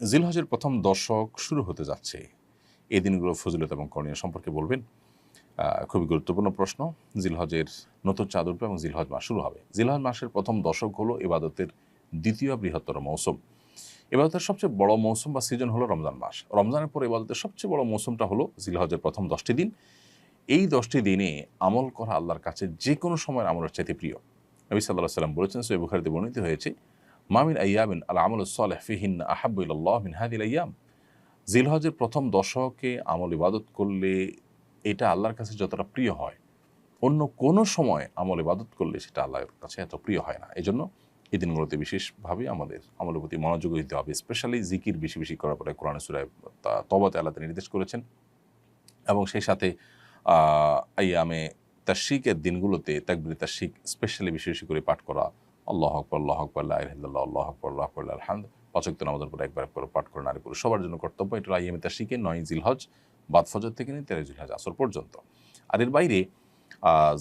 জিলহজের প্রথম দশক শুরু হতে যাচ্ছে। এই দিনগুলোর ফজিলত এবং করণীয় সম্পর্কে বলবেন। খুবই গুরুত্বপূর্ণ প্রশ্ন। জিলহজের নতুন চাঁদ উঠবে এবং জিলহজ মাস শুরু হবে। জিলহজ মাসের প্রথম দশক হলো ইবাদতের দ্বিতীয় বৃহত্তর মৌসুম। ইবাদতের সবচেয়ে বড় মৌসুম বা সিজন হলো রমজান মাস। রমজানের পর ইবাদতের সবচেয়ে বড় মৌসুমটা হলো জিলহজের প্রথম 10টি দিন। এই 10টি দিনে আমল করা আল্লাহর কাছে যে কোনো সময়ের আমলের চাইতে প্রিয়। নবী সাল্লাল্লাহু আলাইহি ওয়াসাল্লাম বলেছেন, সহিহ বুখারীতে বর্ণিত হয়েছে, মা মিন আইয়ামিন আল আমালুস সালিহ ফিহিন্না আহাব্বু ইলাল্লাহ মিন হাযিহিল আইয়াম। জিলহজের প্রথম দশকে আমল ইবাদত করলে এটা আল্লাহর কাছে যতটা প্রিয় হয়, অন্য কোনো সময় আমল ইবাদত করলে সেটা আল্লাহর কাছে এত প্রিয় হয় না। এজন্য এই দিনগুলোতে বিশেষভাবে আমাদের আমলের প্রতি মনোযোগী দিতে হবে। স্পেশালি জিকির বেশি বেশি করার পরে কোরআন সূরায় তওবাতে আল্লাহ নির্দেশ করেছেন এবং সেই সাথে আইয়ামে তাশরিকের দিনগুলোতে তাকবীরে তাশরিক স্পেশালি বেশি বেশি করে পাঠ করা, আল্লাহু আকবার, আল্লাহু আকবার, লা ইলাহা ইল্লাল্লাহ, আল্লাহু আকবার, আল্লাহু আকবার, লিল হামদ। ৫ ওয়াক্ত নামাজের পরে একবার করে পাঠ করে নারী পুরুষ সবার জন্য কর্তব্য। এটা হলো আইয়ামে তাশরিকে ৯ জিলহজ বাদ ফজর থেকে নিয়ে ১৩ জিলহজ আসর পর্যন্ত। আর এর বাইরে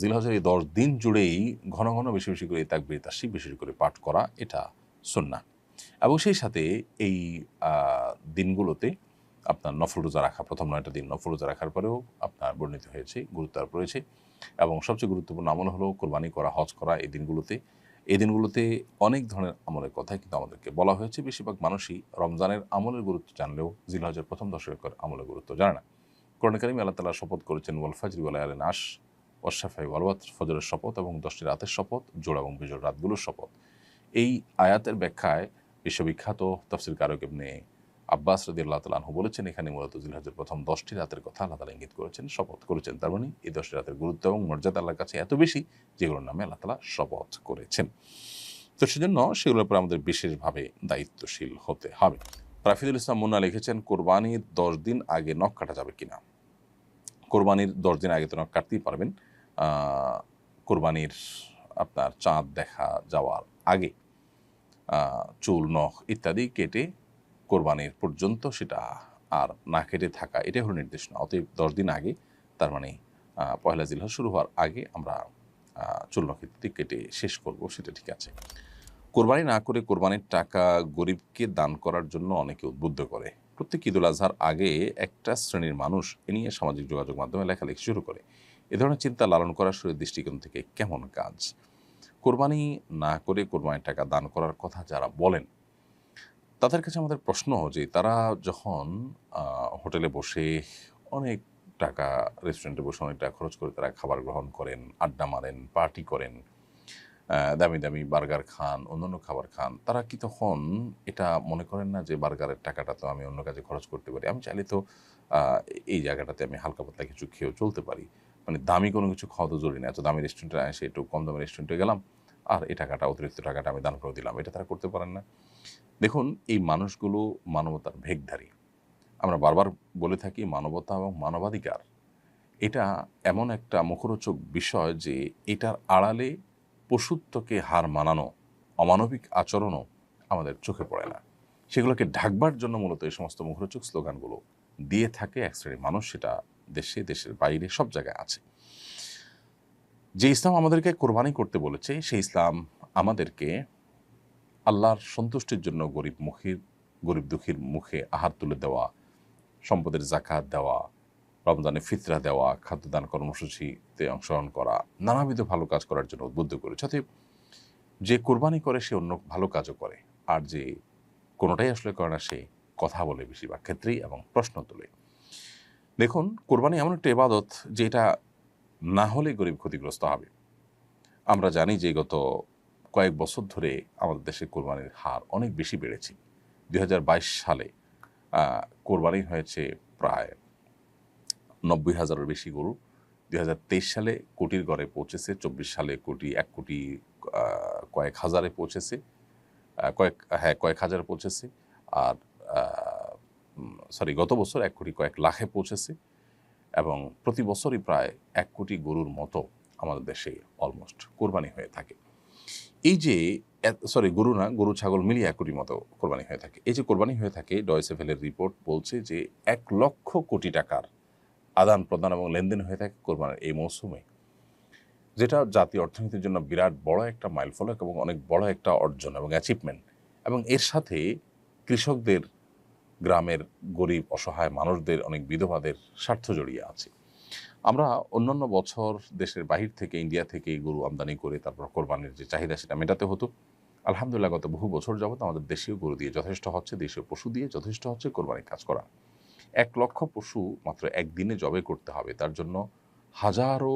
জিলহজের এই ১০ দিন জুড়েই ঘন ঘন বেশি বেশি করে তাকবীরে তাশরিক বেশি বেশি করে পাঠ করা এটা সুন্নাহ। এবং সেই সাথে এই দিনগুলোতে আপনার নফল রোজা রাখা, প্রথম ৯টা দিন নফল রোজা রাখার পরেও আপনার বর্ণিত হয়েছে, গুরুত্ব আরোপ রয়েছে। এবং সবচেয়ে গুরুত্বপূর্ণ আমল হলো কোরবানি করা, হজ করা এই দিনগুলোতে। এই দিনগুলোতে অনেক ধরনের আমলের কথাই কিন্তু আমাদেরকে বলা হয়েছে। বেশিরভাগ মানুষই রমজানের আমলের গুরুত্ব জানলেও জিলহজের প্রথম দশকের আমলের গুরুত্ব জানে না। কোরআনে কারিমে আল্লাহ তাআলা শপথ করেছেন, ওয়াল ফাজরি ওয়া লায়ালিন আশর ওয়াশ শাফা'i ওয়াল ওয়াতর, ফজরের শপথ এবং 10টি রাতের শপথ, জোড়া এবং বিজোড় রাতগুলোর শপথ। এই আয়াতের ব্যাখ্যায় বিশ্ববিখ্যাত তাফসীর কারক ইবনে আব্বাস রাদিয়াল্লাহু তাআলা আনহু বলেছেন, এখানে মূলত জিলহজের প্রথম 10টি রাতের কথা আল্লাহ তাআলা ইঙ্গিত করেছেন, শপথ করেছেন। তার মানে এই 10টি রাতের গুরুত্ব এবং মর্যাদা আল্লাহর কাছে এত বেশি, যেগুলোর নামে আল্লাহ তাআলা শপথ করেছেন। তো সেজন্য সেগুলোর উপর আমাদের বিশেষভাবে দায়িত্বশীল হতে হবে। রাফিদুল ইসলাম মুন্না লিখেছেন, কোরবানির 10 দিন আগে নখ কাটা যাবে কিনা? কোরবানির 10 দিন আগে তো নখ কাটতেই পারবেন। কোরবানির আপনার চাঁদ দেখা যাওয়ার আগে চুল, নখ ইত্যাদি কেটে কোরবানির পর্যন্ত সেটা আর না কেটে থাকা, এটাই হলো নির্দেশ না। অতএব 10 দিন আগে, তার মানে পহেলা জিলহজ শুরু হওয়ার আগে আমরা চুল, নখ ইত্যাদি কেটে শেষ করব, সেটা ঠিক আছে। কোরবানি না করে কোরবানির টাকা গরিবকে দান করার জন্য অনেকে উদ্বুদ্ধ করে। প্রত্যেক ঈদুল আজহার আগে একটা শ্রেণীর মানুষ এ নিয়ে সামাজিক যোগাযোগ মাধ্যমে লেখালেখি শুরু করে। এ ধরনের চিন্তা লালন করা শরীর দৃষ্টিকোণ থেকে কেমন কাজ? কোরবানি না করে কোরবানির টাকা দান করার কথা যারা বলেন, তাদের কাছে আমাদের প্রশ্ন যে তারা যখন হোটেলে বসে অনেক টাকা, রেস্টুরেন্টে বসে অনেক টাকা খরচ করে তারা খাবার গ্রহণ করেন, আড্ডা মারেন, পার্টি করেন, দামি দামি বার্গার খান, অন্যান্য খাবার খান, তারা কি তখন এটা মনে করেন না যে বার্গারের টাকাটা তো আমি অন্য কাজে খরচ করতে পারি, আমি চাইলে তো এই জায়গাটাতে আমি হালকা পাতলা কিছু খেয়েও চলতে পারি, মানে দামি কোনো কিছু খাওয়া তো জরুরি না, এত দামি রেস্টুরেন্টে এসে একটু কম দামি রেস্টুরেন্টে গেলাম আর এই টাকাটা, অতিরিক্ত টাকাটা আমি দান করে দিলাম, এটা তারা করতে পারেন না? দেখুন, এই মানুষগুলো মানবতার ভেকধারী। আমরা বারবার বলে থাকি, মানবতা এবং মানবাধিকার এটা এমন একটা মুখরোচক বিষয় যে এটার আড়ালে পশুত্বকে হার মানানো অমানবিক আচরণও আমাদের চোখে পড়ে না। সেগুলোকে ঢাকবার জন্য মূলত এই সমস্ত মুখরোচক স্লোগানগুলো দিয়ে থাকে এক শ্রেণীর মানুষ, সেটা দেশে, দেশের বাইরে সব জায়গায় আছে। যে ইসলাম আমাদেরকে কোরবানি করতে বলেছে, সেই ইসলাম আমাদেরকে আল্লাহর সন্তুষ্টির জন্য গরিব দুঃখীর মুখে আহার তুলে দেওয়া, সম্পদের জাকাত দেওয়া, রমজানে ফিতরা দেওয়া, খাদ্যদান কর্মসূচিতে অংশগ্রহণ করা, নানাবিধ ভালো কাজ করার জন্য উদ্বুদ্ধ করেছে। অতএব যে কোরবানি করে সে অন্য ভালো কাজও করে, আর যে কোনোটাই আসলে করে না সে কথা বলে বেশিরভাগ ক্ষেত্রেই এবং প্রশ্ন তোলে। দেখুন, কোরবানি এমন একটা ইবাদত যেটা না হলে গরিব ক্ষতিগ্রস্ত হবে। আমরা জানি যে গত কয়েক বছর ধরে আমাদের দেশে কোরবানির হার অনেক বেশি বেড়েছে। 2022 সালে কোরবানি হয়েছে প্রায় 90,000-এর বেশি গরু। 2023 সালে কোটির ঘরে পৌঁছেছে, 24 সালে এক কোটি কয়েক হাজারে পৌঁছেছে, কয়েক হাজারে পৌঁছেছে। আর গত বছর 1 কোটি কয়েক লাখে পৌঁছেছে এবং প্রতি বছরই প্রায় 1 কোটি গরুর মতো আমাদের দেশে অলমোস্ট কোরবানি হয়ে থাকে। এই যে গরু না, গরু ছাগল মিলিয়ে 1 কোটির মতো কোরবানি হয়ে থাকে। এই যে কোরবানি হয়ে থাকে, ডয়েচে ভেলের রিপোর্ট বলছে যে 1 লক্ষ কোটি টাকার আদান প্রদান এবং লেনদেন হয়ে থাকে কোরবানির এই মৌসুমে, যেটা জাতীয় অর্থনীতির জন্য বিরাট বড় একটা মাইলফলক এবং অনেক বড় একটা অর্জন এবং অ্যাচিভমেন্ট। এবং এর সাথে কৃষকদের গ্রামের গরিব অসহায় মানুষদের, অনেক বিধবাদের স্বার্থ জড়িয়ে আছে। আমরা অন্যান্য বছর দেশের বাহির থেকে, ইন্ডিয়া থেকে গরু আমদানি করে তারপর কোরবানির যে চাহিদা সেটা মেটাতে হতো। আলহামদুলিল্লাহ গত বহু বছর যাবত আমাদের দেশীয় গরু দিয়ে যথেষ্ট হচ্ছে, দেশীয় পশু দিয়ে যথেষ্ট হচ্ছে কোরবানির কাজ করা। ১ লক্ষ পশু মাত্র একদিনে জবে করতে হবে, তার জন্য হাজারো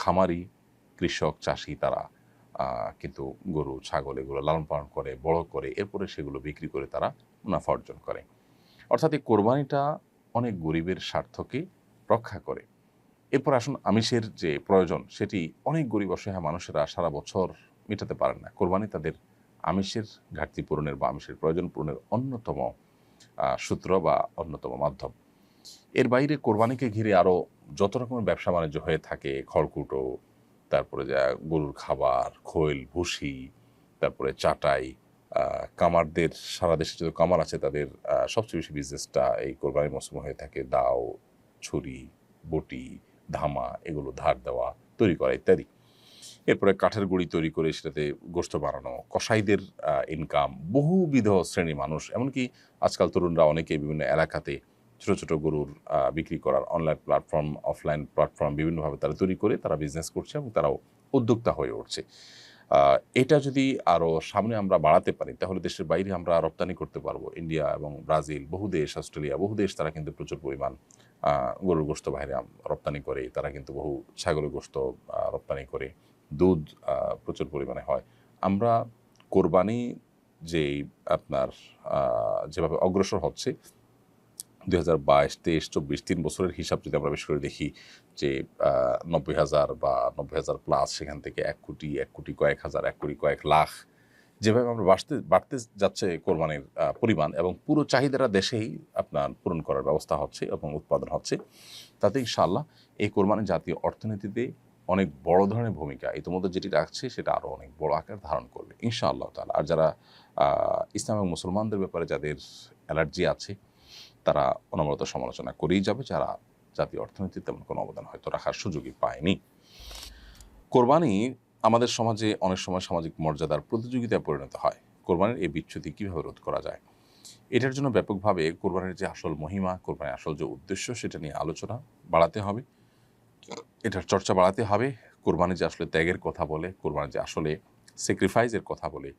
খামারি, কৃষক, চাষি তারা কিন্তু গরু, ছাগল এগুলো লালন পালন করে, বড় করে, এরপরে সেগুলো বিক্রি করে তারা মুনাফা অর্জন করে। অর্থাৎ এই কোরবানিটা অনেক গরিবের স্বার্থকে রক্ষা করে। এরপর আসুন, আমিষের যে প্রয়োজন সেটি অনেক গরিব অসহায় মানুষেরা সারা বছর মেটাতে পারেন না। কোরবানি তাদের আমিষের ঘাটতি পূরণের বা আমিষের প্রয়োজন পূরণের অন্যতম সূত্র বা অন্যতম মাধ্যম। এর বাইরে কোরবানিকে ঘিরে আরও যত রকমের ব্যবসা বাণিজ্য হয়ে থাকে, খড়কুটো, তারপরে যা গরুর খাবার, খৈল, ভুসি, তারপরে চাটাই, কামারদের, সারা দেশে যত কামার আছে তাদের সবচেয়ে বেশি বিজনেসটা এই কোরবানির মৌসুমে হয়ে থাকে। দাও, ছুরি, বটি, ধামা এগুলো ধার দেওয়া, তৈরি করা ইত্যাদি। এরপরে কাঠের গুঁড়ি তৈরি করে সেটাতে গোশত বানানো, কসাইদের ইনকাম, বহুবিধ শ্রেণীর মানুষ, এমনকি আজকাল তরুণরা অনেকে বিভিন্ন এলাকাতে ছোট ছোট গরুর বিক্রি করার অনলাইন প্ল্যাটফর্ম, অফলাইন প্ল্যাটফর্ম বিভিন্নভাবে তারা তৈরি করে তারা বিজনেস করছে এবং তারাও উদ্যোক্তা হয়ে উঠছে। এটা যদি আরও সামনে আমরা বাড়াতে পারি তাহলে দেশের বাইরে আমরা রপ্তানি করতে পারবো। ইন্ডিয়া এবং ব্রাজিল, বহু দেশ, অস্ট্রেলিয়া, বহু দেশ তারা কিন্তু প্রচুর পরিমাণ গরুর গোশত বাইরে রপ্তানি করে। তারা কিন্তু বহু ছাগলের গোশত রপ্তানি করে। দুধ প্রচুর পরিমাণে হয়। আমরা কোরবানি যেই আপনার যেভাবে অগ্রসর হচ্ছে 2022, 23, 24, 3 বছরের হিসাব যদি আমরা বেশ করে দেখি যে 90,000 বা 90,000 প্লাস, সেখান থেকে 1 কোটি, 1 কোটি কয়েক হাজার, 1 কোটি কয়েক লাখ, যেভাবে আমরা বাড়তে যাচ্ছে কোরবানির পরিমাণ এবং পুরো চাহিদাটা দেশেই আপনার পূরণ করার ব্যবস্থা হচ্ছে এবং উৎপাদন হচ্ছে, তাতে ইনশাআল্লাহ এই কোরবানি জাতীয় অর্থনীতিতে অনেক বড় ধরনের ভূমিকা ইতিমধ্যে যেটি রাখছে সেটা আরও অনেক বড় আকার ধারণ করবে ইনশাআল্লাহ তাআলা। আর যারা ইসলাম এবং মুসলমানদের ব্যাপারে যাদের অ্যালার্জি আছে তারা অনবরত সমালোচনা করেই যাবে, যারা জাতীয় অর্থনীতিতে তেমন কোনো অবদান হয়তো রাখার সুযোগই পায়নি। কোরবানি আমাদের সমাজে অনেক সময় সামাজিক মর্যাদার প্রতিযোগিতায় পরিণত হয়। কোরবানির এই বিচ্যুতি কীভাবে রোধ করা যায়? এটার জন্য ব্যাপকভাবে কোরবানির যে আসল মহিমা, কোরবানির আসল যে উদ্দেশ্য সেটা নিয়ে আলোচনা বাড়াতে হবে, এটার চর্চা বাড়াতে হবে। কোরবানি যে আসলে ত্যাগের কথা বলে, কোরবানি যে আসলে স্যাক্রিফাইসের কথা বলে,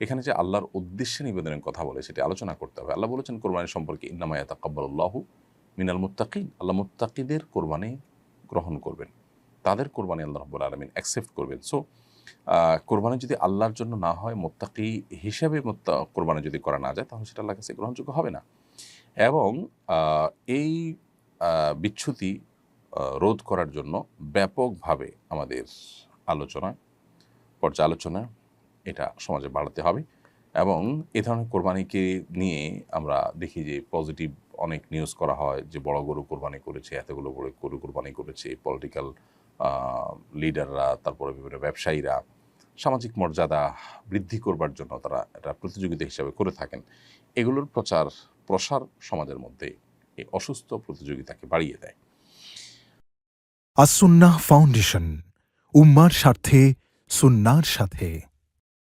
এখানে যে আল্লাহর উদ্দেশ্যে নিবেদনের কথা বলে সেটি আলোচনা করতে হবে। আল্লাহ বলেছেন কোরবানি সম্পর্কে, ইন্নামা ইয়াতাকাব্বালুল্লাহু মিনাল মুত্তাকিন, আল্লাহ মুত্তাকিদের কোরবানি গ্রহণ করবেন, তাদের কোরবানি আল্লাহ রাব্বুল আলামিন অ্যাকসেপ্ট করবেন। সো কোরবানি যদি আল্লাহর জন্য না হয়, মুত্তাকি হিসেবে কোরবানি যদি করা না যায়, তাহলে সেটা আল্লাহর কাছে গ্রহণযোগ্য হবে না। এবং এই বিচ্যুতি রোধ করার জন্য ব্যাপকভাবে আমাদের পর্যালোচনা এটা সমাজে বাড়াতে হবে। এবং এ ধরনের কোরবানিকে নিয়ে আমরা দেখি যে পজিটিভ অনেক নিউজ করা হয় যে বড় গরু কোরবানি করেছে, এতগুলো বড় গরু কোরবানি করেছে, পলিটিক্যাল লিডাররা, তারপরে বিভিন্ন ব্যবসায়ীরা সামাজিক মর্যাদা বৃদ্ধি করবার জন্য তারা এটা প্রতিযোগিতা হিসাবে করে থাকেন। এগুলোর প্রসার সমাজের মধ্যে এই অসুস্থ প্রতিযোগিতাকে বাড়িয়ে দেয়। আস-সুন্নাহ ফাউন্ডেশন, উম্মার স্বার্থে সুন্নাহর সাথে।